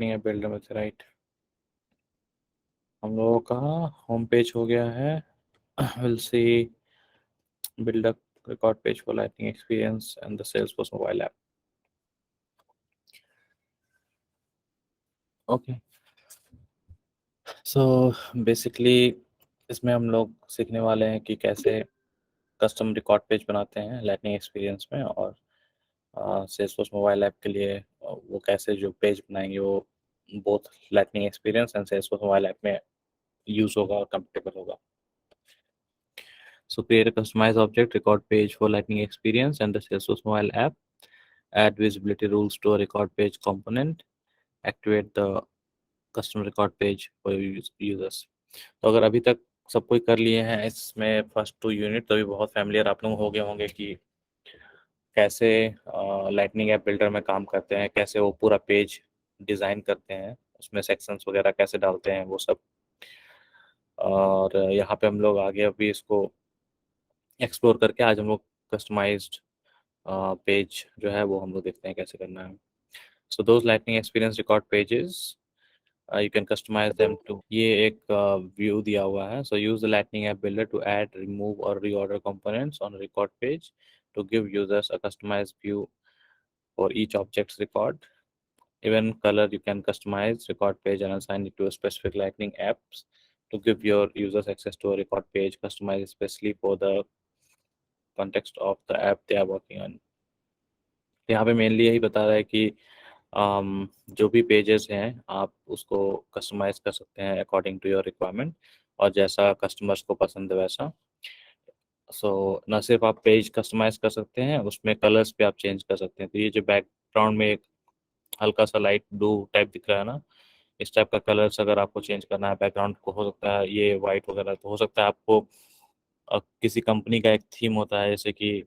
है बिल्डर में से, राइट। हम लोगों का होम पेज हो गया है। Will see build a record page for Lightning Experience and the Salesforce mobile app. Okay, so basically इसमें हम लोग सीखने वाले हैं कि कैसे कस्टम रिकॉर्ड पेज बनाते हैं लाइटनिंग एक्सपीरियंस में, और सेल्सफोर्स मोबाइल ऐप के लिए वो कैसे जो पेज बनाएंगे वो both lightning experience and Salesforce mobile app में यूज होगा और कंफर्टेबल होगा. So create a customized object record page for Lightning Experience and the Salesforce mobile app. Add visibility rules to a record page component. Activate the custom record page for your users. तो अगर अभी तक सब कोई कर लिए हैं इसमें फर्स्ट 2 यूनिट, तो अभी बहुत फैमिलियर आप लोग हो गए होंगे कि कैसे लाइटनिंग ऐप बिल्डर में काम करते हैं, कैसे वो पूरा पेज डिज़ाइन करते हैं, उसमें सेक्शंस वगैरह कैसे डालते हैं वो सब. और यहाँ पे हम लोग आगे अभी इसको एक्सप्लोर करके आज हम लोग कस्टमाइज्ड पेज जो है वो हम लोग देखते हैं कैसे करना है. So those lightning experience record pages you can customize them to. ये एक व्यू दिया हुआ है. So use the Lightning App Builder to add, remove or reorder components on a record page to give users a customized view for each object's record. Even color you can customize record page and assign it to a specific Lightning apps to give your users access to a record page customized especially for the context of the app they are working on. यहाँ पे mainly यही बता रहा है कि जो भी pages हैं आप उसको कस्टमाइज कर सकते हैं अकॉर्डिंग टू योर रिक्वायरमेंट, और जैसा कस्टमर्स को पसंद है वैसा. सो न सिर्फ आप पेज कस्टमाइज कर सकते हैं, उसमें कलर्स पे आप चेंज कर सकते हैं. तो ये जो बैकग्राउंड में एक हल्का सा लाइट ब्लू टाइप दिख रहा है ना, इस टाइप का कलर्स अगर आपको चेंज करना है बैकग्राउंड को, हो सकता है ये वाइट वगैरह, तो हो सकता है आपको किसी कंपनी का एक थीम होता है जैसे कि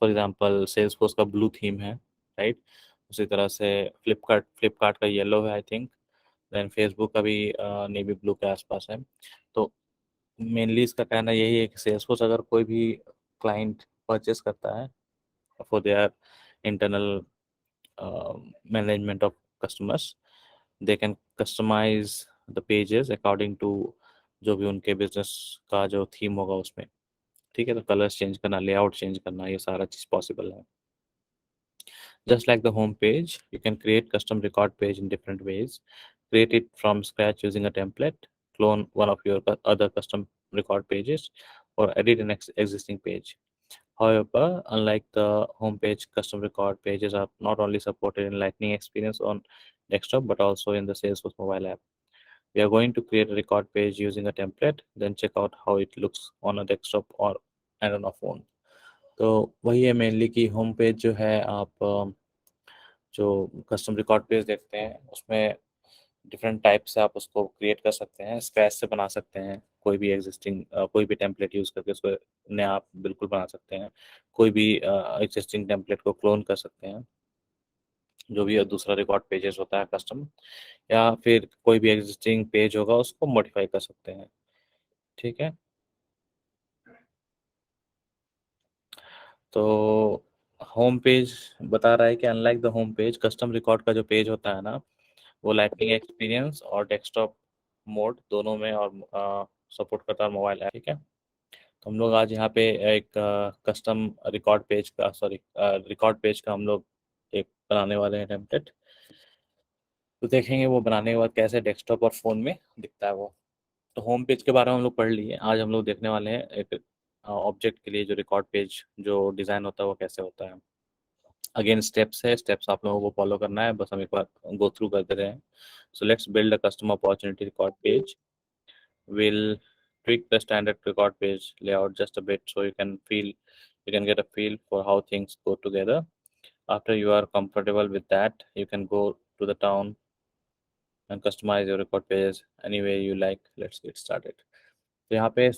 फॉर एग्जांपल सेल्सफोर्स का ब्लू थीम है, राइट. उसी तरह से फ्लिपकार्ट का येलो है आई थिंक. देन फेसबुक का भी नेवी ब्लू के आसपास है. तो मेनली इसका कहना यही है कि सेल्सफोर्स अगर कोई भी क्लाइंट परचेस करता है for their internal management of customers, they can customise the pages according to जो भी उनके बिजनेस का जो थीम होगा उसमें. ठीक है, तो कलर्स चेंज करना, लेआउट चेंज करना, ये सारा चीज़ पॉसिबल है. Just like the home page, you can create custom record page in different ways. Create it from scratch using a template, clone one of your other custom record pages, or edit an existing page. However, unlike the home page, custom record pages are not only supported in Lightning Experience on desktop, but also in the Salesforce mobile app. We are going to create a record page using a template, then check out how it looks on a desktop or and on a phone. तो वही है mainly कि home page जो है आप जो custom record page देखते हैं उसमें डिफरेंट टाइप से आप उसको क्रिएट कर सकते हैं, स्क्रैच से बना सकते हैं, कोई भी एग्जिस्टिंग कोई भी टेम्पलेट यूज़ करके उसको नया आप बिल्कुल बना सकते हैं. कोई भी एग्जिस्टिंग टेम्पलेट को क्लोन कर सकते हैं, जो भी दूसरा रिकॉर्ड पेजेस होता है कस्टम, या फिर कोई भी एग्जिस्टिंग पेज होगा उसको मॉडिफाई कर सकते हैं. ठीक है, तो होम पेज बता रहा है कि unlike the home page, custom record का जो पेज होता है ना, वो लाइटनिंग एक्सपीरियंस और डेस्कटॉप मोड दोनों में और सपोर्ट करता है मोबाइल ऐप. ठीक है, तो हम लोग आज यहाँ पे एक कस्टम रिकॉर्ड पेज का रिकॉर्ड पेज का हम लोग एक बनाने वाले हैं टेम्पलेट. तो देखेंगे वो बनाने के बाद कैसे डेस्कटॉप और फ़ोन में दिखता है वो. तो होम पेज के बारे में हम लोग पढ़ लिए, आज हम लोग देखने वाले हैं एक ऑब्जेक्ट के लिए जो रिकॉर्ड पेज जो डिज़ाइन होता है वो कैसे होता है. अगेन स्टेप्स है, स्टेप्स आप लोगों को फॉलो करना है, बस हम एक बार गो थ्रू कर दे रहे हैं. So let's build a custom opportunity record page. We'll tweak the standard record page layout just a bit so you can get a feel for how things go together. After you are comfortable with that, you can go to the town and customize your record pages any way you like. Let's get started. तो यहाँ पे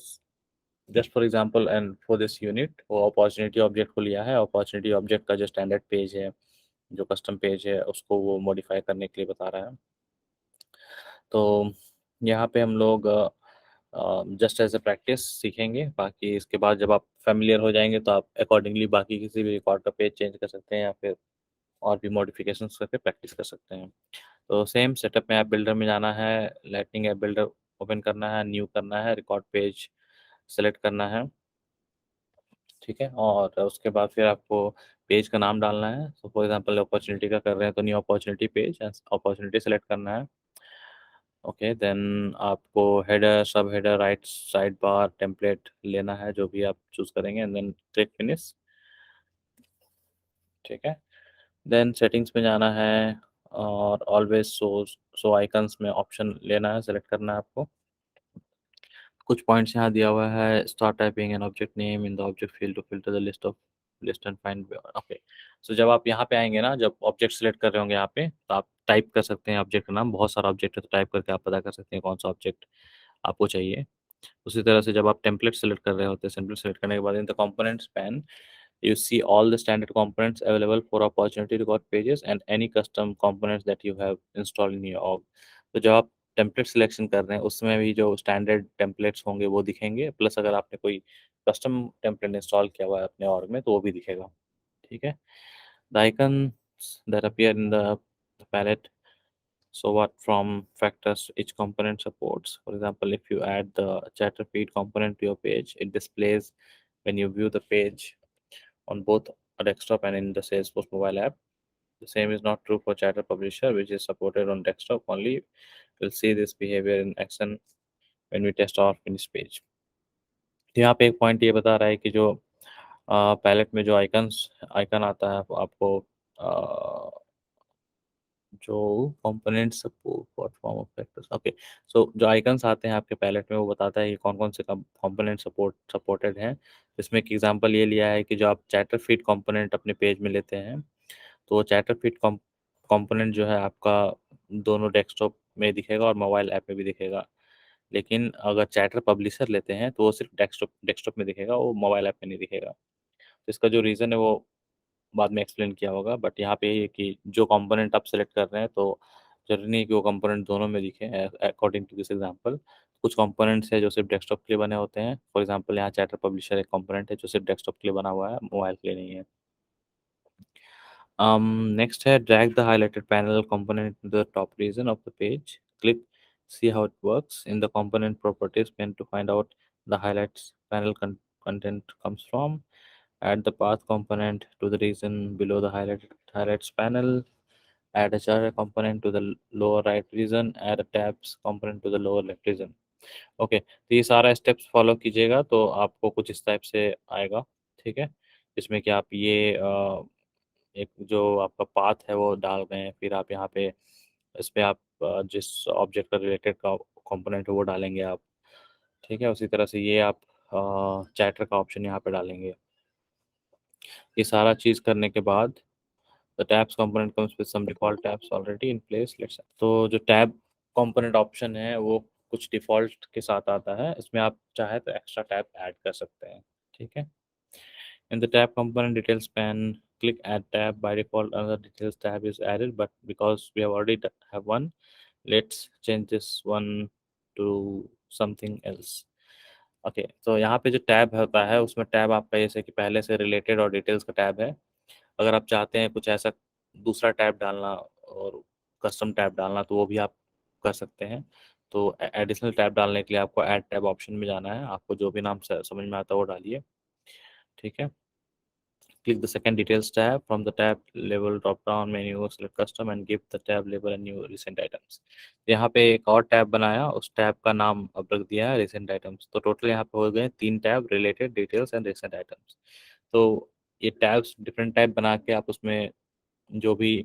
just for example and for this unit वो opportunity object को लिया है. Opportunity object का जो standard page है, जो कस्टम पेज है, उसको वो मॉडिफाई करने के लिए बता रहा है. तो यहाँ पे हम लोग जस्ट एज ए प्रैक्टिस सीखेंगे. बाकी इसके बाद जब आप फेमिलियर हो जाएंगे तो आप अकॉर्डिंगली बाकी किसी भी रिकॉर्ड का पेज चेंज कर सकते हैं या फिर और भी मॉडिफिकेशंस करके प्रैक्टिस कर सकते हैं। तो सेम सेटअप में ऐप बिल्डर में जाना है, लाइटनिंग ऐप बिल्डर ओपन करना है, न्यू करना है, रिकॉर्ड पेज सेलेक्ट करना है, ठीक है। और उसके बाद फिर आपको पेज का नाम डालना है। तो फॉर एग्जांपल अपॉर्चुनिटी का कर रहे हैं तो new opportunity page, opportunity select करना है। ओके, देन आपको हेडर, सब header, right side bar, template लेना है जो भी आप चूज करेंगे, एंड देन क्लिक फिनिश, ठीक है। देन सेटिंग्स में जाना है और ऑलवेज शो आइकन्स में ऑप्शन लेना है, सेलेक्ट करना है आपको। कुछ पॉइंट्स यहाँ दिया हुआ है, start typing an object name in the object field to filter the list and find. Okay, so जब आप यहाँ पे आएंगे ना, जब ऑब्जेक्ट सेलेक्ट कर रहे होंगे यहाँ पे, तो आप टाइप कर सकते हैं ऑब्जेक्ट का नाम। बहुत सारा ऑब्जेक्ट है तो टाइप करके आप पता कर सकते हैं कौन सा ऑब्जेक्ट आपको चाहिए। उसी तरह से जब आप टेम्पलेट सेलेक्ट कर रहे होते हैं, टेम्पलेट सेलेक्ट करने के बाद in the components pan you see all the standard components available for opportunity record pages and any custom components that you have installed in your org। तो जब आप टेम्पलेट सिलेक्शन कर रहे हैं उसमें भी जो स्टैंडर्ड टेम्पलेट्स होंगे वो दिखेंगे, प्लस अगर आपने कोई कस्टम टेम्पलेट इंस्टॉल किया हुआ है अपने ऑर्ग में तो वो भी दिखेगा, ठीक है। The icons that appear in the palette, so what from factors each component supports. For example, if you add the chatter feed component to your page, it displays when you view the page on both a desktop and in the Salesforce mobile app. The same is not true for Chatter Publisher, which is supported on desktop only. We'll see this behavior in action when we test our finished page। तो यहाँ पे एक point ये बता रहा है कि जो पैलेट में जो आइकन आता है वो आपको जो component support what form of factors, okay. So जो आइकन्स आते हैं आपके पैलेट में वो बताता है कि कौन कौन से कंपोनेंट सपोर्टेड हैं। इसमें एक एग्जांपल ये लिया है कि जो आप चैटर फीड कंपोनेंट अपने पेज में लेते हैं तो चैटर फीड कंपोनेंट जो है आपका दोनों डेस्कटॉप में दिखेगा और मोबाइल ऐप में भी दिखेगा। लेकिन अगर चैटर पब्लिशर लेते हैं तो वो सिर्फ डेस्कटॉप डेस्कटॉप में दिखेगा, वो मोबाइल ऐप में नहीं दिखेगा। तो इसका जो रीज़न है वो बाद में एक्सप्लेन किया होगा, बट यहाँ पे ये है कि जो कंपोनेंट आप सेलेक्ट कर रहे हैं तो जरूरी नहीं कि वो कंपोनेंट दोनों में दिखे। अकॉर्डिंग टू दिस एग्जांपल, कुछ कंपोनेंट्स है जो सिर्फ डेस्कटॉप के लिए बने होते हैं। फॉर एग्जांपल यहाँ चैटर पब्लिशर एक कंपोनेंट है जो सिर्फ डेस्कटॉप के लिए बना हुआ है, मोबाइल के लिए नहीं है। Next है drag the highlighted panel component to the top region of the page. Click, see how it works. In the component properties pane to find out the highlights panel content comes from. Add the path component to the region below the highlights panel. Add a charter component to the lower right region. Add a tabs component to the lower left region। Okay, तो ये सारा steps follow कीजिएगा तो आपको कुछ इस type से आएगा, ठीक है। जिसमें कि आप ये एक जो आपका पाथ है वो डाल रहे हैं, फिर आप यहाँ पे इस पे आप जिस ऑब्जेक्ट का रिलेटेड का कंपोनेंट है वो डालेंगे आप, ठीक है। उसी तरह से ये आप चैटर का ऑप्शन यहाँ पे डालेंगे। ये सारा चीज़ करने के बाद the tabs component comes with some default tabs already in place. Let's, तो जो टैब कंपोनेंट ऑप्शन है वो कुछ डिफॉल्ट के साथ आता है, इसमें आप चाहे तो एक्स्ट्रा टैब ऐड कर सकते हैं, ठीक है। In the tab component details pane, click add tab. By default, another details tab is added, but because we have already have one, let's change this one to something else। Okay, तो यहाँ पे जो tab होता है उसमें tab आपका जैसे कि पहले से रिलेटेड और डिटेल्स का टैब है। अगर आप चाहते हैं कुछ ऐसा दूसरा टैब डालना और कस्टम टैब डालना तो वो भी आप कर सकते हैं। तो एडिशनल टैब डालने के लिए आपको ऐड टैब ऑप्शन में जाना है, आपको जो भी नाम समझ में आता है वो डालिए, ठीक है। Click the second details tab. From the tab label drop down menu, select custom and give the tab label a new recent items। यहाँ पे एक और टैब बनाया, उस टैब का नाम अब रख दिया है recent items। तो टोटल यहाँ पे हो गए 3 tab, related, details and recent items। तो ये टैब्स डिफरेंट टैब बना के आप उसमें जो भी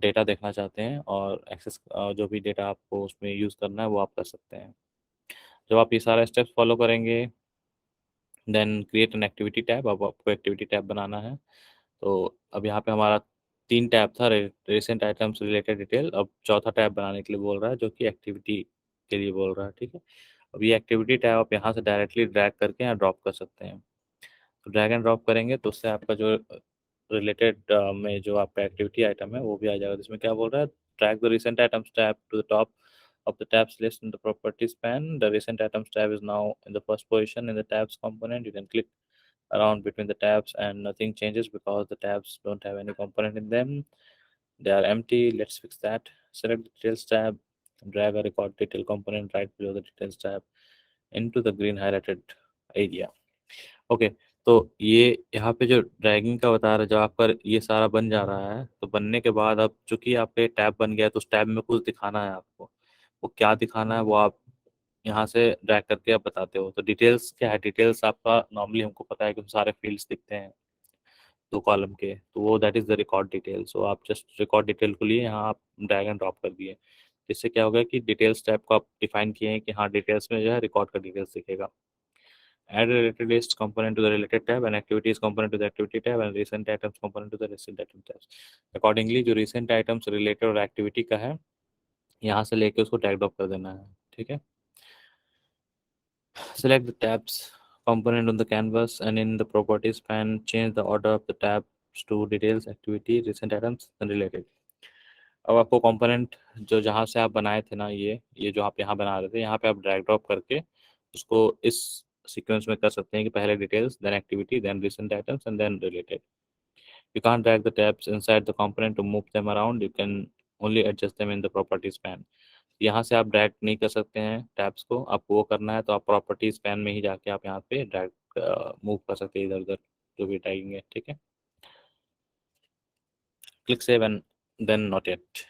डेटा देखना चाहते हैं और एक्सेस जो भी डेटा आपको उसमें यूज़ करना है वो आप कर सकते हैं। जब आप ये सारा स्टेप्स फॉलो करेंगे then create an activity tab. अब आपको एक्टिविटी टैब बनाना है। तो अब यहाँ पे हमारा 3 टैब था, रिसेंट आइटम्स, रिलेटेड डिटेल। अब चौथा टैब बनाने के लिए बोल रहा है जो कि एक्टिविटी के लिए बोल रहा है, ठीक है। अब ये एक्टिविटी टैब आप यहाँ से डायरेक्टली ड्रैग करके यहाँ ड्रॉप कर सकते हैं। तो ड्रैग एंड ड्रॉप करेंगे तो उससे आपका जो रिलेटेड में जो आपका एक्टिविटी आइटम है वो भी आ जाएगा। जिसमें क्या बोल रहा है, track the recent items tab to the top of the tabs list in the properties pane। The recent items tab is now in the first position in the tabs component। You can click around between the tabs and nothing changes because the tabs don't have any component in them. They are empty. Let's fix that. Select the details tab, drag a record detail component right below the details tab into the green highlighted area. Okay, तो ये यहाँ पे जो dragging का बता रहा है, जब आपका ये सारा बन जा रहा है तो बनने के बाद अब चूंकि आपके टैब बन गया है, तो उस टैब में कुछ दिखाना है आपको। वो क्या दिखाना है वो आप यहाँ से ड्रैग करके आप बताते हो। तो डिटेल्स क्या है, डिटेल्स आपका नॉर्मली हमको पता है कि सारे फील्ड्स दिखते हैं 2 कॉलम के, तो वो that is the record detail. So आप जस्ट रिकॉर्ड डिटेल को लिए यहाँ आप ड्रैग एंड ड्रॉप कर दिए। इससे क्या होगा कि डिटेल्स टैब को आप डिफाइन किए हैं कि हाँ डिटेल्स में जो है रिकॉर्ड का डिटेल्स दिखेगा। Add a related list component to the related tab and activities component to the activity tab and recent items component to the recent item tabs. Accordingly जो recent items related और activity का है यहाँ से लेके उसको drag drop कर देना है। ठीक है, select the tabs component on the canvas and in the properties pane change the order of the tabs to details, activity, recent items and related. अब आपको कंपोनेंट जो जहाँ से आप बनाए थे ना, ये जो आप यहाँ बना रहे थे, यहाँ पे आप ड्रैग ड्रॉप करके उसको इस सीक्वेंस में कर सकते हैं कि पहले details, then activity, then recent items and then related. You can't drag the tabs inside the component to move them around. You can only adjust them in the properties pane. यहाँ से आप drag नहीं कर सकते हैं tabs को। आपको वो करना है तो आप प्रॉपर्टीज पैन में ही जाके आप यहाँ पे ड्रैग मूव कर सकते हैं इधर उधर जो भी ड्रैगिंग है। ठीक है, click save and then not yet.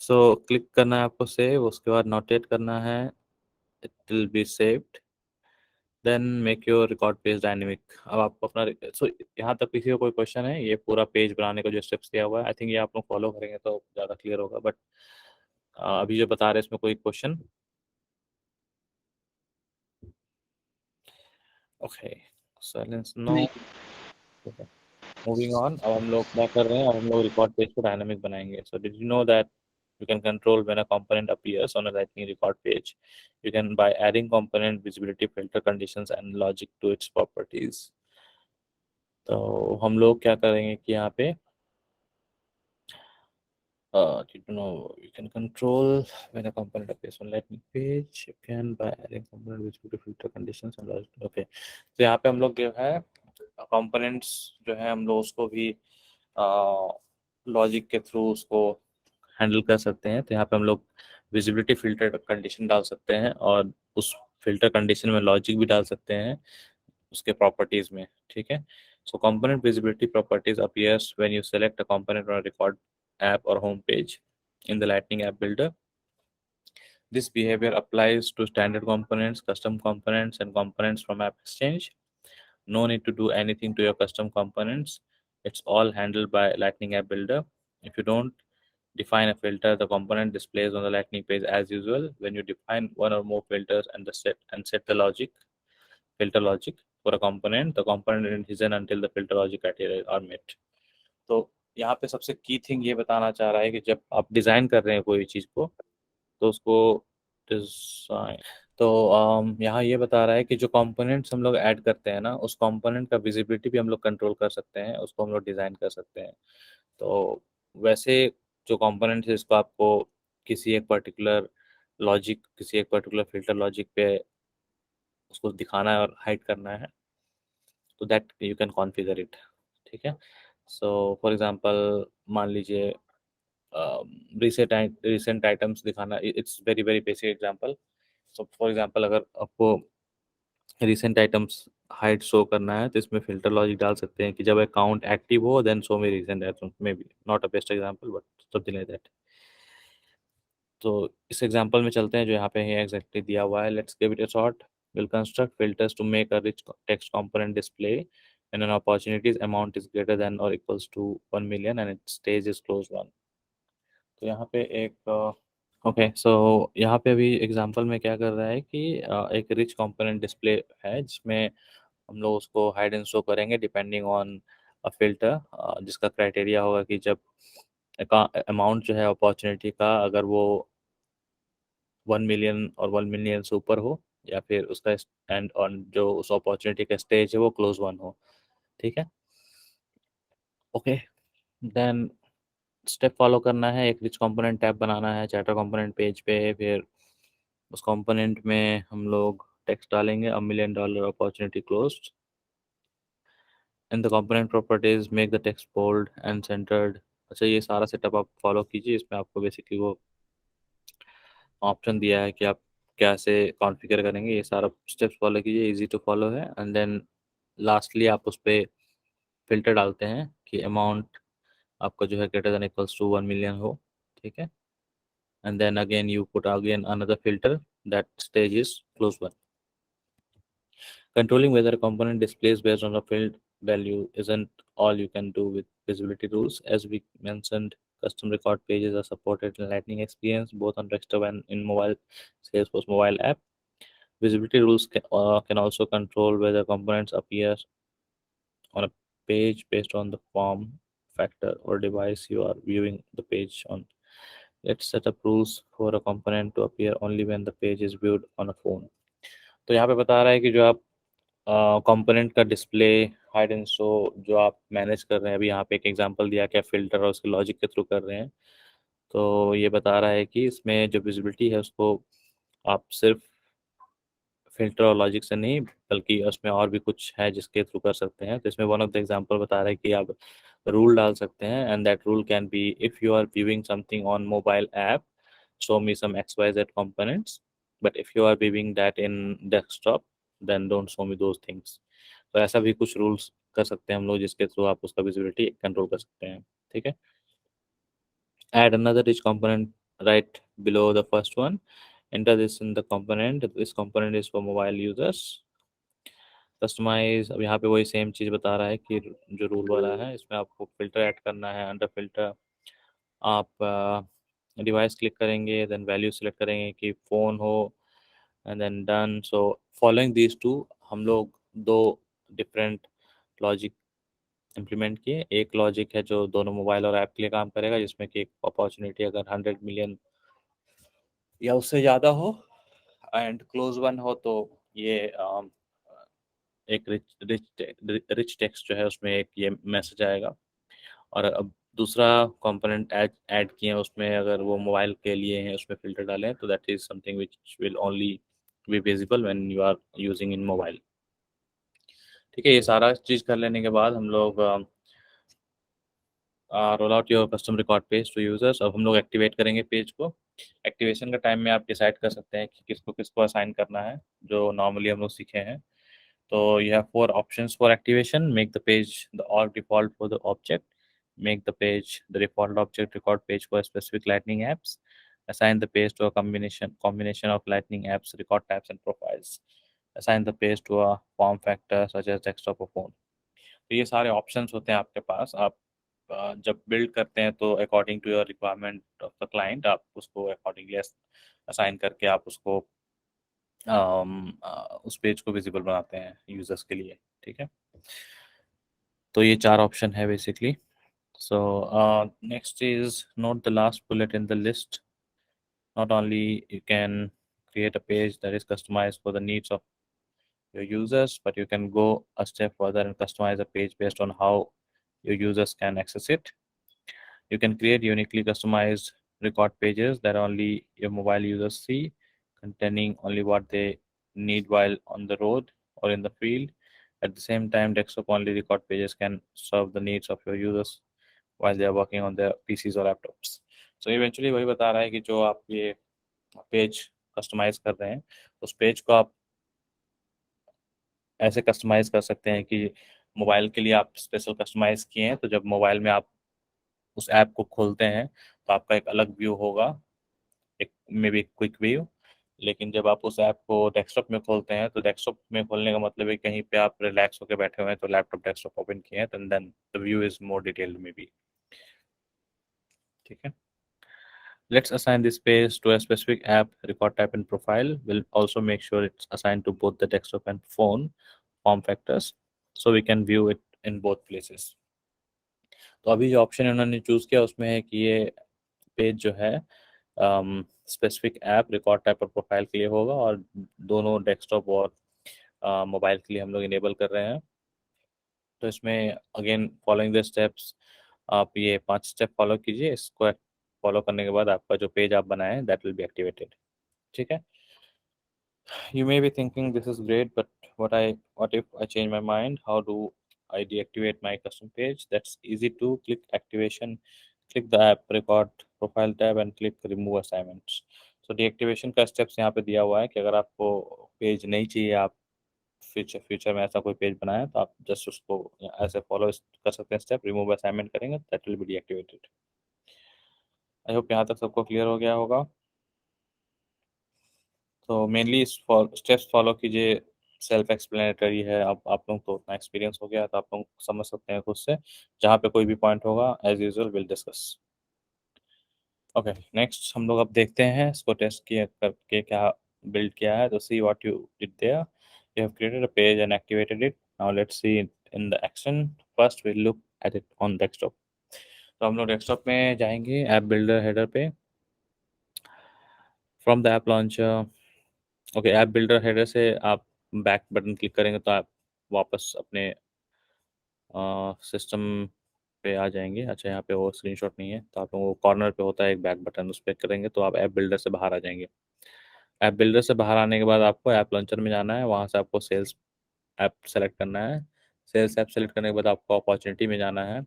So click करना है आपको सेव, उसके बाद नॉट येट करना है, it will be saved, then make your record page dynamic. अब आपको अपना सो यहाँ तक किसी को कोई क्वेश्चन है, ये पूरा पेज बनाने का जो स्टेप्स दिया हुआ है, आई थिंक ये आप लोग फॉलो करेंगे तो ज़्यादा क्लियर होगा। बट अभी जो बता रहे हैं इसमें कोई क्वेश्चन? Okay, silence no. नहीं। मूविंग ऑन, अब हम लोग क्या कर रहे हैं, अब हम लोग रिकॉर्ड पेज को डायनामिक बनाएंगे। So did you know that you can control when a component appears on a Lightning record page? You can by adding component visibility, filter conditions and logic to its properties. तो हम लोग क्या करेंगे कि यहाँ पे you know you can control when a component appears on Lightning page. You can by adding component visibility, filter conditions and logic. Okay, तो यहाँ पे हम लोग जो है components जो है हम लोग उसको भी लॉजिक के थ्रू उसको हैंडल कर सकते हैं। तो यहाँ पे हम लोग विजिबिलिटी फिल्टर कंडीशन डाल सकते हैं और उस फिल्टर कंडीशन में लॉजिक भी डाल सकते हैं उसके प्रॉपर्टीज में। ठीक है, so component visibility properties appears when you select a component on record app or home page in the Lightning App Builder. This behavior applies to standard components, custom components, and components from App Exchange. No need to do anything to your custom components. It's all handled by Lightning App Builder. If you don't define a filter, the component displays on the Lightning page as usual. When you define one or more filters and set the filter logic for a component, the component is hidden until the filter logic criteria are met. तो यहाँ पे सबसे key thing ये बताना चाह रहा है कि जब आप डिज़ाइन कर रहे हैं कोई चीज़ को तो उसको डिज़ाइन, तो यहाँ ये बता रहा है कि जो कंपोनेंट्स हम लोग ऐड करते हैं ना, उस कंपोनेंट का विजिबिलिटी भी हम लोग कंट्रोल कर सकते हैं, उसको हम लोग डिज़ाइन कर सकते हैं। तो वैसे जो कंपोनेंट्स है इसको आपको किसी एक पर्टिकुलर लॉजिक, किसी एक पर्टिकुलर फिल्टर लॉजिक पे उसको दिखाना है और हाइड करना है, तो that you can configure it. ठीक है, सो फॉर एग्जांपल मान लीजिए रिसेंट आइटम्स दिखाना, it's very very basic example. So for example अगर आपको रिसेंट आइटम्स हाइड शो करना है तो इसमें फिल्टर लॉजिक डाल सकते हैं कि जब अकाउंट एक्टिव हो then show me recent items, may be not a best example but something like that. तो इस एग्जांपल में चलते हैं जो यहाँ पे है एग्जैक्टली दिया हुआ है। Let's give it a shot. Will construct filters to make a rich text component display when an opportunities amount is greater than or equals to 1 million and its stage is closed one। तो यहाँ पे एक okay, सो यहाँ पे अभी example में क्या कर रहा है कि एक रिच कंपोनेंट डिस्प्ले है जिसमें हम लोग उसको हाइड एंड शो करेंगे डिपेंडिंग ऑन अ फिल्टर, जिसका क्राइटेरिया होगा कि जब अमाउंट जो है अपॉर्चुनिटी का अगर वो 1 मिलियन और 1 मिलियन से ऊपर हो, या फिर उसका एंड ऑन जो उस अपॉर्चुनिटी का स्टेज है वो क्लोज वन हो। ठीक है, ओके, देन स्टेप फॉलो करना है। एक रिच कंपोनेंट टैब बनाना है चार्टर कंपोनेंट पेज पे, फिर उस कंपोनेंट में हम लोग टेक्स्ट डालेंगे $1 million opportunity closed. In the component properties make the text bold and centred. अच्छा, ये सारा सेटअप आप फॉलो कीजिए। इसमें आपको बेसिकली वो ऑप्शन दिया है कि आप कैसे कॉन्फ़िगर करेंगे। ये सारा स्टेप्स फॉलो कीजिए, इजी टू फॉलो है। एंड देन लास्टली आप उस पे फ़िल्टर डालते हैं कि अमाउंट आपका जो है greater than equals to 1 million हो, ठीक है? And then again you put again another filter, that stage is close one. Controlling whether a component displays based on a field value isn't all you can do with visibility rules. As we mentioned, custom record pages are supported in Lightning Experience, both on desktop and in mobile Salesforce mobile app. Visibility rules can also control whether components appear on a page based on the form factor or device you are viewing the page on. Let's set up rules for a component to appear only when the page is viewed on a phone. तो यहाँ पे बता रहा है कि जो आप component का डिस्प्ले हाइड एंड शो जो आप मैनेज कर रहे हैं, अभी यहाँ पे एक एग्जांपल दिया कि आप फिल्टर और उसके लॉजिक के थ्रू कर रहे हैं। तो ये बता रहा है कि इसमें जो विजिबिलिटी है उसको आप सिर्फ फिल्टर और लॉजिक से नहीं, बल्कि उसमें और भी कुछ है जिसके थ्रू कर सकते हैं। तो इसमें वन ऑफ द एग्जांपल बता रहा है कि आप रूल डाल सकते हैं, and that rule can be if you are viewing something on mobile app, show me some XYZ components, but if you are viewing that in desktop, then don't show me those things. तो ऐसा भी कुछ rules कर सकते हैं हम लोग जिसके थ्रू आप उसका विजिबिलिटी कंट्रोल कर सकते हैं, ठीक है? Add another rich component right below the first one. Enter this in the component. This component is for mobile users. Customise, अब यहाँ पे वही सेम चीज़ बता रहा है कि जो रूल वाला है इसमें आपको फ़िल्टर ऐड करना है। अंडर फ़िल्टर आप डिवाइस क्लिक करेंगे, देन वैल्यू सेलेक्ट करेंगे कि फ़ोन हो, and then done. So following these two हम लोग दो डिफरेंट लॉजिक इम्प्लीमेंट किए। एक लॉजिक है जो दोनों मोबाइल और ऐप के लिए काम करेगा, जिसमें कि एक अपॉर्चुनिटी अगर 100 मिलियन या उससे ज़्यादा हो, एंड क्लोज वन हो तो ये एक रिच टेक्स्ट जो है उसमें एक ये मैसेज आएगा। और अब दूसरा कंपोनेंट ऐड ऐड किए हैं उसमें, अगर वो मोबाइल के लिए हैं उसमें फ़िल्टर डालें तो that is something which will only be visible when you are using in mobile, ठीक है? ये सारा चीज़ कर लेने के बाद हम लोग roll out your custom record page to users. अब हम लोग एक्टिवेट करेंगे पेज को। एक्टिवेशन का टाइम में आप डिसाइड कर सकते हैं कि किसको किसको असाइन करना है, जो नॉर्मली हम लोग सीखे हैं। So you have four options for activation. Make the page the all default for the object. Make the page the default object record page for specific Lightning apps. Assign the page to a combination of Lightning apps, record types, and profiles. Assign the page to a form factor such as desktop or phone. तो ये सारे options होते हैं आपके पास। आप जब build करते हैं तो according to your requirement of the client आप उसको अकॉर्डिंगली असाइन करके आप उसको उस पेज को विजिबल बनाते हैं यूजर्स के लिए, ठीक है? तो ये चार ऑप्शन है basically. So next is note the last bullet in the list. Not only you can create a page that is customized for the needs of your users, but you can go a step further and customize a page based on how your users can access it. You can create uniquely customized record pages that only your mobile users see, containing only what they need while on the road or in the field. At the same time, desktop-only record pages can serve the needs of your users while they are working on their PCs or laptops. So eventually वही बता रहा है कि जो आप ये page customise कर रहे हैं, उस पेज को आप ऐसे कस्टमाइज कर सकते हैं कि मोबाइल के लिए आप स्पेशल कस्टमाइज किए हैं, तो जब मोबाइल में आप उस ऐप को खोलते हैं तो आपका एक अलग व्यू होगा, एक मे बी क्विक व्यू। लेकिन जब आप उस ऐप को डेस्कटॉप में खोलते हैं तो डेस्कटॉप में खोलने का मतलब है कहीं पे आप रिलैक्स होकर बैठे हुए हैं तो लैपटॉप डेस्कटॉप ओपन किए हैं, then the view is more detailed may be, ठीक है? Let's assign this page to a specific app, record type and profile. We'll also make sure it's assigned to both the desktop and phone form factors so we can view it in both places. तो अभी जो option इन्होंने choose किया उसमें है कि ये page जो है स्पेसिफिक ऐप, रिकॉर्ड टाइप और प्रोफाइल के लिए होगा, और दोनों डेस्कटॉप और मोबाइल के लिए हम लोग इनेबल कर रहे हैं। तो इसमें अगेन फॉलोइंग द स्टेप्स, आप ये 5 स्टेप फॉलो कीजिए। इसको फॉलो करने के बाद आपका जो पेज आप बनाए दैट विल बी एक्टिवेटेड, ठीक है? You may be thinking this is great, but what if I change my mind? How do I deactivate my custom page. That's easy to click activation. Click the app record profile tab and click remove assignments. So deactivation का steps यहाँ पे दिया हुआ है कि अगर आपको page नहीं चाहिए, आप फ्यूचर में ऐसा कोई पेज बनाए तो आप जस्ट उसको ऐसे फॉलो कर सकते हैं स्टेप, रिमूव असाइनमेंट करेंगे, that will be deactivated. I hope यहाँ तक सबको क्लियर हो गया होगा। तो मेनली स्टेप्स फॉलो कीजिए, सेल्फ एक्सप्लेनेटरी है। अब आप लोग तो उतना एक्सपीरियंस हो गया तो आप लोग समझ सकते हैं खुद से। जहाँ पे कोई भी पॉइंट होगा as usual will discuss. Okay, next हम लोग अब देखते हैं इसको टेस्ट किया करके क्या बिल्ड किया है। तो see what you did there, you have created a page and activated it. Now let's see in the action. First will look at it on desktop. तो हम लोग डेस्कटॉप में जाएंगे ऐप बिल्डर हेडर पे, from the app launcher. Okay, app builder header से आप back button click करेंगे तो आप वापस अपने सिस्टम पे आ जाएंगे। अच्छा, यहाँ पे वो स्क्रीनशॉट नहीं है तो आप लोगों को कॉर्नर पे होता है एक बैक बटन, उस पर करेंगे तो आप ऐप बिल्डर से बाहर आ जाएंगे। ऐप बिल्डर से बाहर आने के बाद आपको ऐप लॉन्चर में जाना है, वहाँ से आपको सेल्स ऐप सेलेक्ट करना है। सेल्स ऐप सेलेक्ट करने के बाद आपको अपॉर्चुनिटी में जाना है।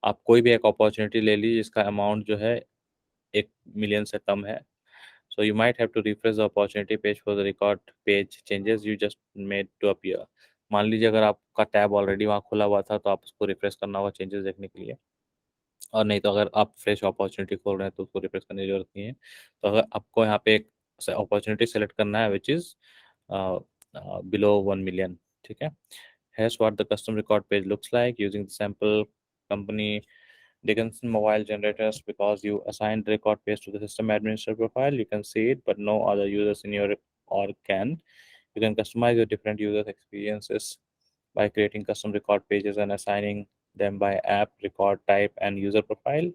आप कोई भी एक अपॉर्चुनिटी ले लीजिए जिसका अमाउंट जो है 1 मिलियन से कम है। So you might have to refresh the opportunity page for the record page changes you just made to appear. मान लीजिए अगर आपका टैब ऑलरेडी वहाँ खुला हुआ था तो आप उसको रिफ्रेश करना होगा चेंजेस देखने के लिए, और नहीं तो अगर आप फ्रेश अपॉर्चुनिटी खोल रहे हैं तो उसको रिफ्रेश करने की जरूरत नहीं है। तो अगर आपको यहाँ पे एक अपॉर्चुनिटी सेलेक्ट करना है विच इज़ बिलो 1 मिलियन, ठीक है। Here's what the custom record page looks like using the sample company Dickinson mobile generators. Because you assigned the record page to the system administrator profile, you can see it, but no other users in your org can. You can customize your different users' experiences by creating custom record pages and assigning them by app, record type, and user profile.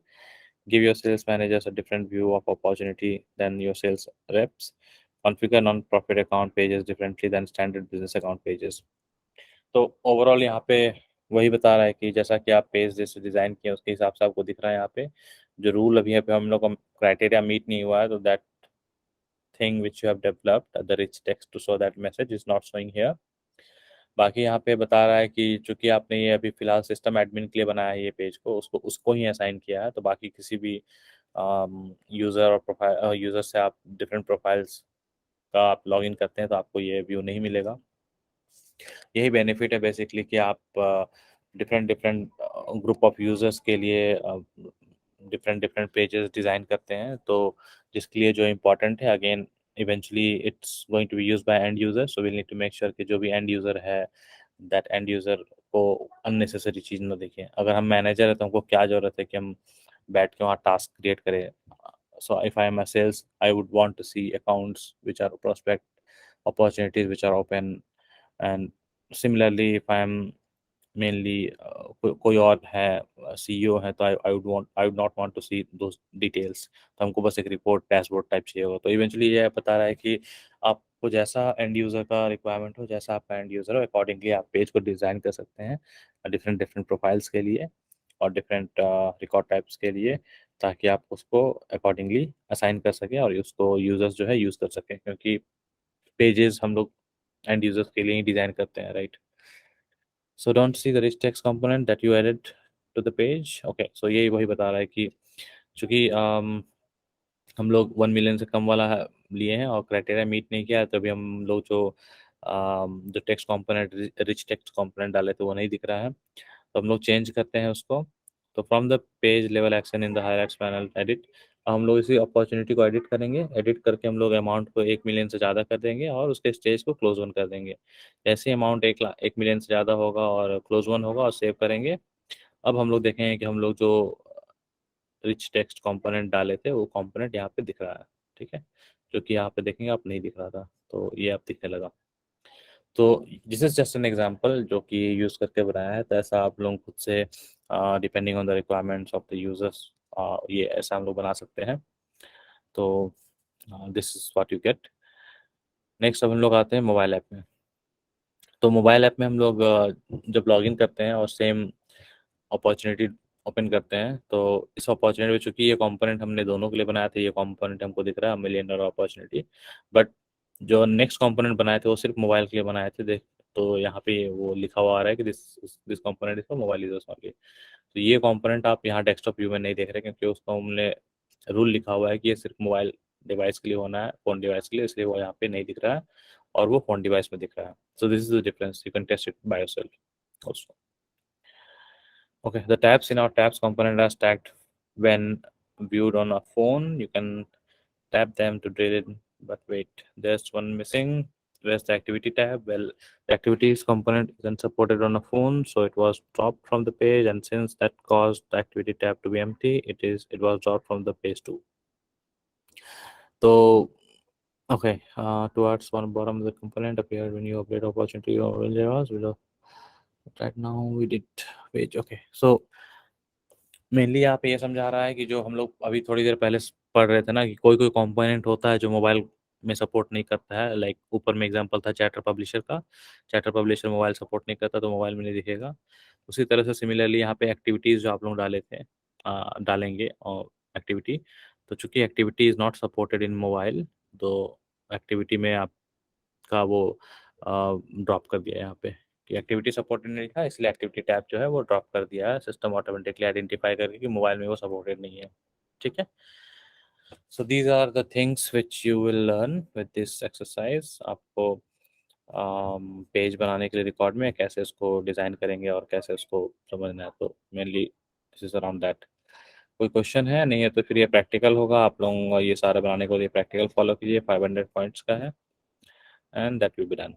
Give your sales managers a different view of opportunity than your sales reps. Configure non-profit account pages differently than standard business account pages. तो overall यहाँ पे वही बता रहा है कि जैसा कि आप पेज जैसे डिज़ाइन किए उसके हिसाब से आपको दिख रहा है यहाँ पे जो रूल अभी यहाँ पे हम लोग का क्राइटेरिया मीट नहीं हुआ है, तो that thing which you have developed the rich text to show that message is not showing here. बाकी यहाँ पे बता रहा है कि चूंकि आपने ये अभी फिलहाल सिस्टम एडमिन के लिए बनाया है ये पेज को, उसको उसको ही असाइन किया है, तो बाकी किसी भी यूज़र और प्रोफाइल यूज़र से आप डिफरेंट प्रोफाइल्स का आप लॉगिन करते हैं तो आपको ये व्यू नहीं मिलेगा। यही बेनिफिट है बेसिकली कि आप different different group of users के लिए डिफरेंट डिफरेंट पेजेस डिज़ाइन करते हैं, तो जिसके लिए जो इम्पोर्टेंट है again eventually it's going to be used by end user. So we need to make sure कि जो भी एंड यूजर है दैट एंड यूजर को अननेसेसरी चीज़ ना देखें। अगर हम मैनेजर है तो हमको क्या ज़रूरत है कि हम बैठ के वहाँ टास्क क्रिएट करें। So if I am a sales I would want to see accounts which are prospect opportunities which are open, and similarly if I am mainly कोई और है सीईओ है तो I would not want to see those details. तो हमको बस एक report dashboard type चाहिए होगा। तो इवेंचुअली ये बता रहा है कि आपको जैसा एंड यूज़र का रिक्वायरमेंट हो, जैसा आपका एंड यूज़र हो, अकॉर्डिंगली आप पेज को डिज़ाइन कर सकते हैं डिफरेंट डिफरेंट प्रोफाइल्स के लिए और डिफरेंट रिकॉर्ड टाइप्स के लिए, ताकि आप उसको अकॉर्डिंगली असाइन कर सकें और उसको यूज़र्स जो है यूज़ कर सकें, क्योंकि पेजेस हम लोग एंड यूजर्स के लिए ही डिजाइन करते हैं, right. So don't see the rich text component that you added to the page. Okay, so यही वही बता रहा है कि चूंकि हम लोग 1 मिलियन से कम वाला लिए हैं और क्राइटेरिया मीट नहीं किया है, तभी हम लोग जो text component rich text component डाले थे वो नहीं दिख रहा है, तो हम लोग चेंज करते हैं उसको। तो from the page level action in the highlights panel edit, हम लोग इसी अपॉर्चुनिटी को एडिट करेंगे। एडिट करके हम लोग अमाउंट को 1 मिलियन से ज़्यादा कर देंगे और उसके स्टेज को क्लोज वन कर देंगे। जैसे अमाउंट 1 मिलियन से ज़्यादा होगा और क्लोज वन होगा और सेव करेंगे, अब हम लोग देखेंगे कि हम लोग जो रिच टेक्स्ट कंपोनेंट डाले थे वो कंपोनेंट यहाँ पे दिख रहा है, ठीक है। जो कि यहाँ पे देखेंगे आप नहीं दिख रहा था, तो ये अब दिखने लगा। तो this is just an example जो कि यूज करके बनाया है, तो ऐसा आप लोग खुद से depending on the requirements of the users ये ऐसा हम लोग बना सकते हैं। तो this is what you get. Next अब हम लोग आते हैं मोबाइल ऐप में। तो मोबाइल ऐप में हम लोग जब लॉगिन करते हैं और सेम अपॉर्चुनिटी ओपन करते हैं, तो इस अपॉर्चुनिटी में चूंकि ये कंपोनेंट हमने दोनों के लिए बनाया था, ये कंपोनेंट हमको दिख रहा है मिलियन डॉलर अपॉर्चुनिटी, बट जो नेक्स्ट कंपोनेंट बनाए थे वो सिर्फ मोबाइल के लिए बनाए थे। देख, तो यहाँ पे वो लिखा हुआ आ रहा है कि this this component is for mobile users only. तो ये कंपोनेंट आप यहाँ डेस्कटॉप व्यू में नहीं देख रहे, क्योंकि उसका हमने रूल लिखा हुआ है कि ये सिर्फ मोबाइल डिवाइस के लिए होना है, फोन डिवाइस के लिए, इसलिए वो यहाँ पे नहीं दिख रहा है और वो फोन डिवाइस में दिख रहा है। So this is the difference, you can test it by yourself also. Okay, the tabs in our tabs component are stacked when viewed on a phone. You can tap them to drill in, but wait, there's one missing. Where's the activity tab? Well, the activities component isn't supported on a phone, so it was dropped from the page, and since that caused the activity tab to be empty, it was dropped from the page too. So okay, towards one bottom of the component appeared when you update opportunity or was below. Right now we did page. Okay, so mainly यहाँ पे ये समझा रहा है कि जो हम लोग अभी थोड़ी देर पहले पढ़ रहे थे ना, कि कोई कोई कंपोनेंट होता है जो मोबाइल में सपोर्ट नहीं करता है। लाइक ऊपर में एग्जांपल था चैटर पब्लिशर का, चैटर पब्लिशर मोबाइल सपोर्ट नहीं करता तो मोबाइल में नहीं दिखेगा। उसी तरह से सिमिलरली यहाँ पे एक्टिविटीज़ जो आप लोग डाले थे, डालेंगे और एक्टिविटी, तो चूंकि activity is not supported in mobile, तो एक्टिविटी में आपका वो ड्रॉप कर दिया यहाँ पे कि एक्टिविटी सपोर्टेड नहीं था, इसलिए एक्टिविटी टैब जो है वो ड्रॉप कर दिया है सिस्टम ऑटोमेटिकली आइडेंटिफाई करके कि मोबाइल में वो सपोर्टेड नहीं है। ठीक है, so these are the things which you will learn with this exercise. आपको पेज बनाने के लिए रिकॉर्ड में कैसे इसको डिज़ाइन करेंगे और कैसे इसको समझना है, तो mainly this is around that. कोई क्वेश्चन है? नहीं है तो फिर ये प्रैक्टिकल होगा। आप लोग ये सारा बनाने को लिए प्रैक्टिकल फॉलो कीजिए, 500 पॉइंट्स का है, and that will be done.